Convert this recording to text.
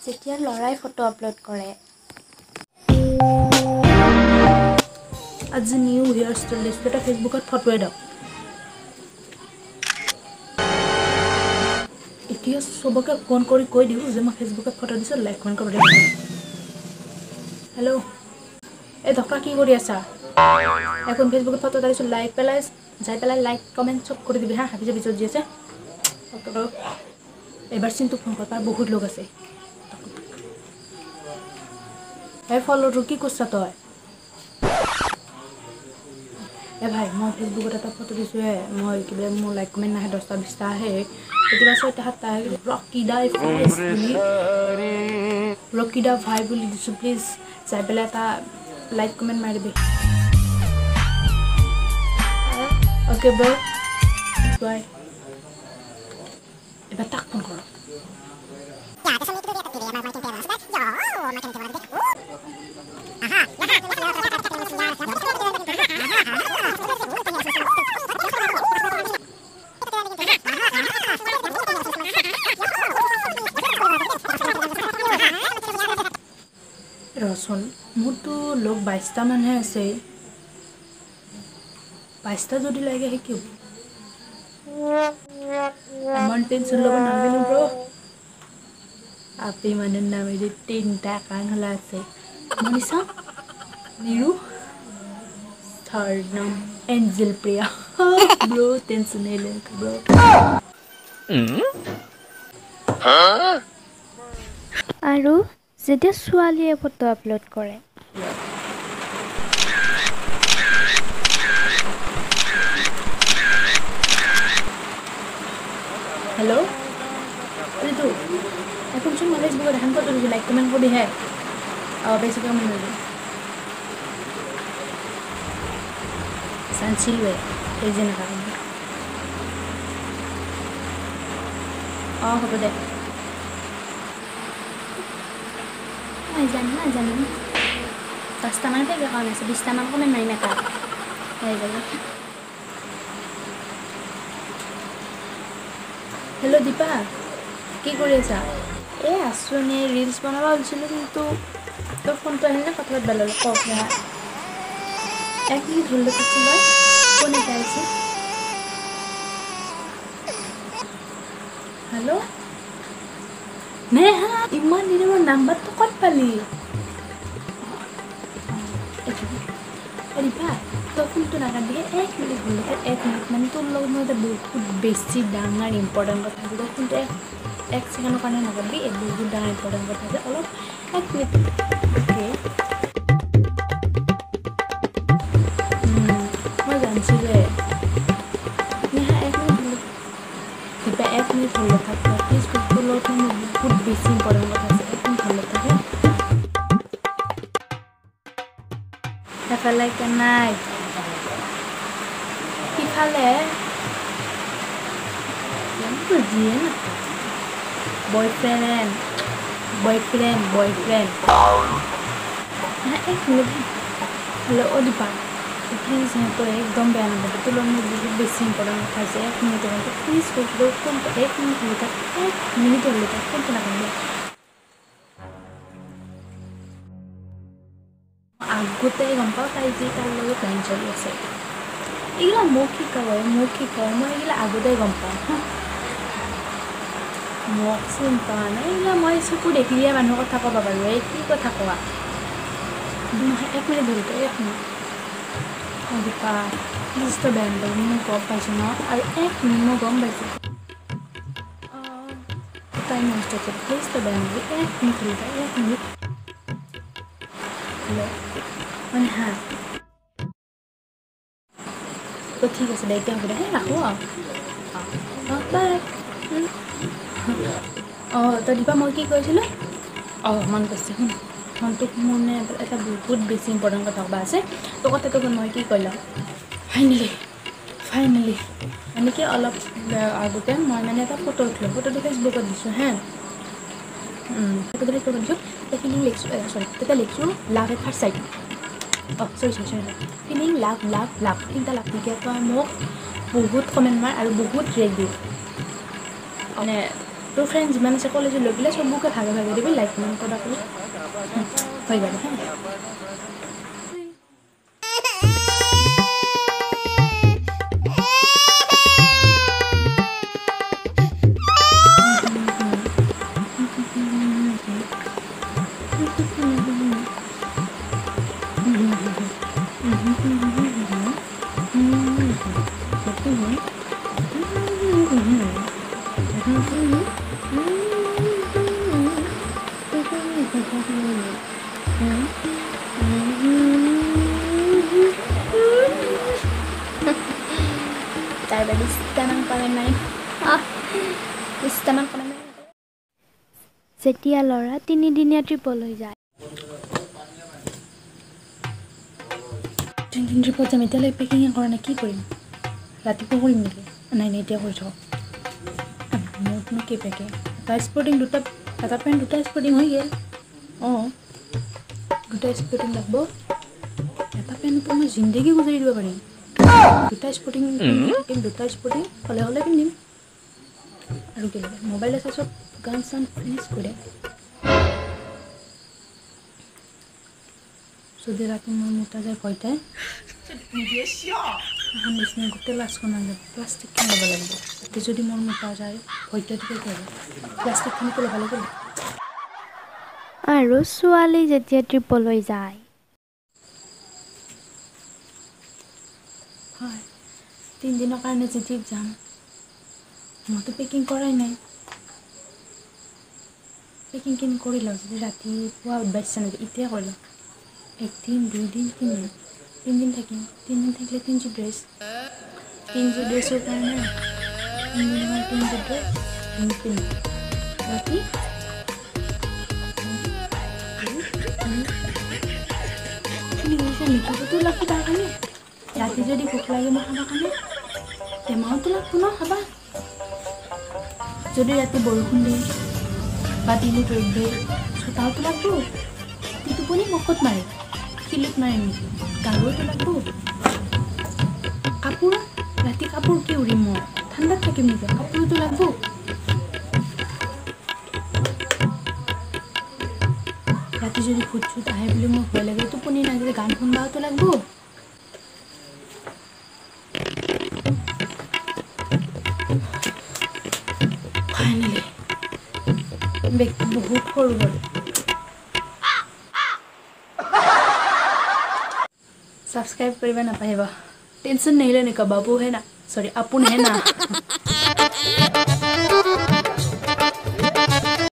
যেতিয়া লৰাই photo upload কৰে আজি নিউ হেয়াৰ ষ্টাইল দিছোঁ এটা ফেচবুকত ফটোৱে দাও এতিয়া সবকে ফোন কৰি কৈ দিওঁ যে মই ফেচবুকত ফটো দিছোঁ লাইক কমেণ্ট কৰিব দিওঁ হেল্ল' এই ডক্টৰ কি কৰি আছা এখন ফেচবুকত ফটো দিছোঁ লাইক পেলাই যাই পেলাই লাইক কমেণ্ট চব কৰি দিবি হা হাবি যাবি য'ত যি আছে ফটো এবাৰ চিন্তুক ফোন কৰ তাৰ বহুত লোক আছে এই ফলোটো কি কৰিছা তই এ ভাই মই ফেচবুকত এটা ফটো দিছোঁ মই কিবা মোৰ লাইক কমেণ্ট নাহে 10টা 20টা আহে কেতিয়াবা 6টা 7টা আহে ৰকিডা ভাই বুলি দিছোঁ প্লিজ যাই পেলাই এটা লাইক কমেণ্ট মাৰি দিবি অ'কে ব্ৰ বাই এবাৰ তাক ফোন কৰ ৰচোন মোৰতো লোক 22টা মানহে আছে 22টা যদি লাগে সেই কি আমাৰ টেনশন ল'ব নালাগে ব্ৰ আপি মানুহৰ নাম এৰি 3টা কাণহলা আছে মনিষা নিৰু থাৰ্ড নাম এঞ্জেল প্ৰিয়া ব্ৰ টেনশন নাই লৈ ব্ৰ আৰু যেতিয়া ছোৱালীয়ে ফটো আপলোড কৰে हेलो अरे तू এখন চোন মই ফেচবুকত এখন ফটো দিছোঁ লাইক কমেণ্ট কৰি হে বেছি কমেণ্ট কৰি চাঞ্চিলোৱে এই যে নাথাকে হ'ব দে জানো 10টামান ফেক একাউণ্ট আছে 20টামান কমেণ্ট মাৰি নাপায় হৈ যাব হেল্ল' দীপা কি কৰি আছা এই আছোঁ এনেই ৰিলছ বনাব ওলাইছিলোঁ কিন্তু তোৰ ফোনটো আহিলে কথা পাতিব ল'লোঁ কওক না এক মিনিট হ'ল দেখিছোঁ মই ফোন এটা আহিছে হেল্ল' নেহা ইমান দিনে মোৰ নাম্বাৰটো ক'ত পালি দীপা তই ফোনটো নাকাটিবি এক মিনিট হ'ল এক মিনিট মানে তোৰ লগত মই এটা বহুত বেছি ডাঙৰ ইম্পৰ্টেণ্ট কথা আছে তই ফোনটো এক ছেকেণ্ডৰ কাৰণে নাকাটিবি বহুত ডাঙৰ ইম্পৰ্টেণ্ট কথা আছে অলপ এক মিনিট অ'কে মই জানিছোঁৱে নেহা এক মিনিট হ'ল দীপা এক মিনিট হ'ল থাক প্লিজ তোৰ লগত মোৰ বহুত বেছি ইম্পৰ্টেণ্ট কথা আছে এক মিনিট হ'ল থাকে সেইফালে কেনাই সিফালে বুজিয়ে না বয়ফ্ৰেণ্ড এক মিনিট হেল্ল' অ' দীপা প্লিজ সিহঁতৰ একদম বেয়া নাপাবি তোৰ লগত মোৰ বহুত বেছি ইম্পৰ্টেণ্ট কথা আছে এক মিনিট হ'ল প্লিজ কৈছিলোঁ ফোনটো এক মিনিট হ'ল তাক এক মিনিট হ'ল তাক ফোনটো নাকাটিবি আগতে গম পাওঁ তাই যি তাৰ লগত লাইন চলি আছে এইগিলা মোক শিকায় মই এইগিলা আগতে গম পাওঁ মোক চিনি পোৱা নাই এইগিলা মই চকু দেখিলে মানুহৰ কথা ক'ব পাৰোঁ এই কি কথা কোৱা নহয় এক মিনিট ধৰিব এক মিনিট দীপা প্লিজ তই বেয়া নাপাবি মই গম পাইছোঁ ন আৰু এক মিনিট মই গম পাইছোঁ তাই নষ্ট হৈছে প্লিজ তই বেয়া নাপাবি এক মিনিট ধৰিব এক মিনিট হেল্ল' মানে হা তো ঠিক আছে দে এতিয়া হ'ব দে ৰাখোঁ বাই তই দীপা মই কি কৈছিলোঁ মন কৰিছে শুন মনটোক মোৰ মানে এটা বহুত বেছি ইম্পৰ্টেণ্ট কথা ক'বা আছে তো কথাটো মই কি ক'লোঁ ফাইনেলি মানে কি অলপ আগতে মই মানে এটা ফটো উঠিলোঁ ফটোটো ফেচবুকত দিছোঁ হে ফটোটো ফেচবুকত দিছোঁ সেইখিনি লিখিছোঁ তেতিয়া লিখিছোঁ লাভ এট ফাৰ্ষ্ট চাইট চৰি ফিলিং লাভ 3টা লাভ তেতিয়াতো মোক বহুত কমেণ্ট মাৰ আৰু বহুত ৰেট দিওঁ মানে তোৰ ফ্ৰেণ্ড যিমান আছে কলেজত লৈ পেলাই চবকে ভাগে ভাগে দিবি লাইক কমেণ্ট কৰা কৰি হৈ যাব হা যেতিয়া ল'ৰা 3 দিনীয়া ট্ৰিপলৈ যায় 3 দিন ট্ৰিপত যাম এতিয়ালৈ পেকিং কৰা নাই কি কৰিম ৰাতিপুৱা কৰিম নেকি নাই নাই এতিয়া কৰি থওঁ মোৰনো কি পেকিং এটা স্পৰ্টিং এটা পেণ্ট দুটা স্পৰ্টিং হৈ গ'ল অঁ দুটা স্পৰ্টিং লাগব এটা পেণ্ট মই জিন্দগী গুজাৰি দিব পাৰিম দুটা স্পৰ্টিং থাকিম দুটা স্পৰ্টিং হ'লে হ'লে পিন্ধিম আৰু কি লাগে মোবাইল আছে চব গান চান ফিনিছ কৰে যদি ৰাতি মোৰ মোটা যায় কয়টাই এখন বিচনা গোটেই লাষ্টখন নাযাব প্লাষ্টিকখন ল'ব লাগিব ৰাতি যদি মোৰ মোটা যায় ভয়টা দিব কৰিব প্লাষ্টিকখনতো ল'ব লাগিব আৰু ছোৱালী যেতিয়া ট্ৰিপলৈ যায় হয় 3 দিনৰ কাৰণে যেতিয়া যাম মইতো পেকিং কৰাই নাই পেকিং কৰি লওঁ যদি ৰাতিপুৱা উঠবাইছা নেকি এতিয়া কৰি লওঁ 1 দিন 2 দিন 3 দিন 3 দিন থাকিম 3 দিন থাকিলে 3 ড্ৰেছ 3 ড্ৰেছৰ কাৰণে 3 দিনৰ 3 ড্ৰেছ পিন্ধিম ৰাতি মিঠাটোতো লাগব তাৰ কাৰণে ৰাতি যদি ভোক লাগে মই খাবৰ কাৰণে টেমাওতো লাগব ন খাবা যদি ৰাতি বৰষুণ দিয়ে বা দিনত ৰ'দ দিয়ে ছটাওতো লাগব টোপনি মকত মাৰে শিলত মাৰে নেকি গাৰুতো লাগব কাপোৰ ৰাতি কাপোৰ কি উৰিম মই ঠাণ্ডাত থাকিম নেকি কাপোৰতো লাগব ৰাতি যদি ভূত চুত আহে বুলি মোৰ ভয় লাগে টোপনি নাহিলে গান শুনবাওতো লাগব ফাইনেলি বেগটো বহুত সৰু হ'ল सब्सक्राइब करिबा ना पाइबा टेंशन नहीं लेने का बाबू है ना सॉरी अपुन है ना